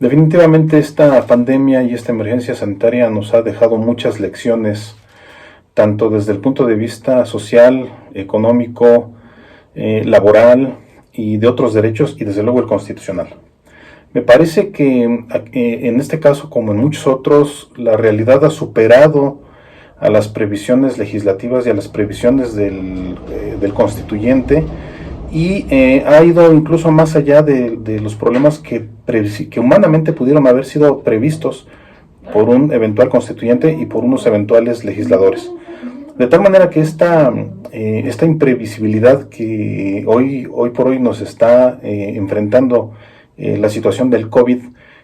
Definitivamente esta pandemia y esta emergencia sanitaria nos ha dejado muchas lecciones, tanto desde el punto de vista social, económico, laboral y de otros derechos, y desde luego el constitucional. Me parece que en este caso, como en muchos otros, la realidad ha superado a las previsiones legislativas y a las previsiones del constituyente, y ha ido incluso más allá de los problemas que humanamente pudieron haber sido previstos por un eventual constituyente y por unos eventuales legisladores. De tal manera que esta imprevisibilidad que hoy por hoy nos está enfrentando la situación del COVID,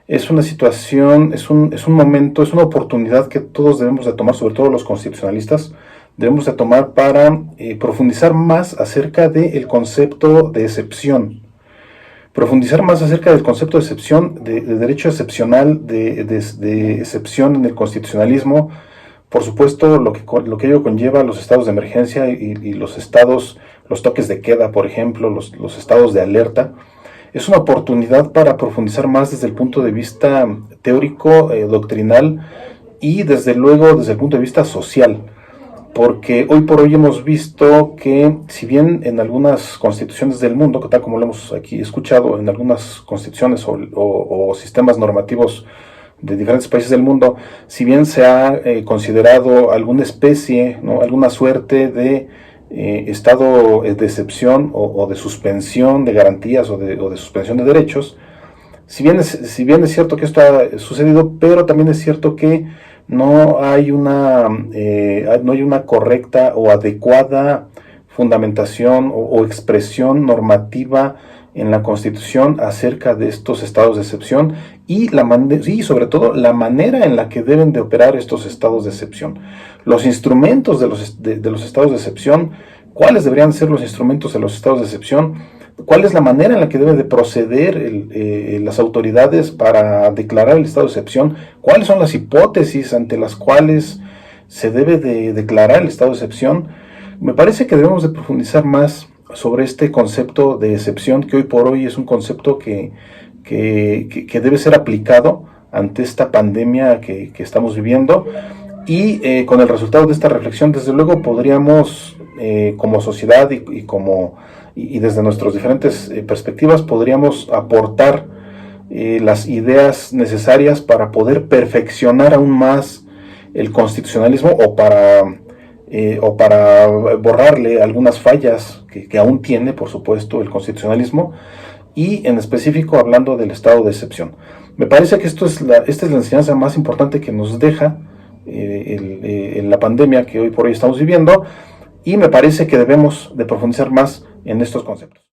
es una situación, es un momento, es una oportunidad que todos debemos de tomar, sobre todo los constitucionalistas, debemos de tomar para profundizar más acerca del concepto de excepción. Profundizar más acerca del concepto de excepción, de derecho excepcional, de excepción en el constitucionalismo. Por supuesto, lo que ello conlleva, los estados de emergencia y los estados, los toques de queda, por ejemplo, los estados de alerta. Es una oportunidad para profundizar más desde el punto de vista teórico, doctrinal, y desde luego desde el punto de vista social. Porque hoy por hoy hemos visto que, si bien en algunas constituciones del mundo, tal como lo hemos aquí escuchado, en algunas constituciones o sistemas normativos de diferentes países del mundo, si bien se ha considerado alguna especie, ¿no?, alguna suerte de estado de excepción o de suspensión de garantías o de suspensión de derechos, si bien es cierto que esto ha sucedido, pero también es cierto que no hay una correcta o adecuada fundamentación o expresión normativa en la Constitución acerca de estos estados de excepción y sobre todo la manera en la que deben de operar estos estados de excepción. Los instrumentos de los estados de excepción, cuáles deberían ser los instrumentos de los estados de excepción, cuál es la manera en la que deben de proceder las autoridades para declarar el estado de excepción, cuáles son las hipótesis ante las cuales se debe de declarar el estado de excepción. Me parece que debemos de profundizar más sobre este concepto de excepción, que hoy por hoy es un concepto que debe ser aplicado ante esta pandemia que estamos viviendo, y con el resultado de esta reflexión, desde luego, podríamos, como sociedad y desde nuestras diferentes perspectivas, podríamos aportar las ideas necesarias para poder perfeccionar aún más el constitucionalismo, o para borrarle algunas fallas que aún tiene, por supuesto, el constitucionalismo, y en específico hablando del estado de excepción. Me parece que esta es la enseñanza más importante que nos deja la pandemia que hoy por hoy estamos viviendo, y me parece que debemos de profundizar más en estos conceptos.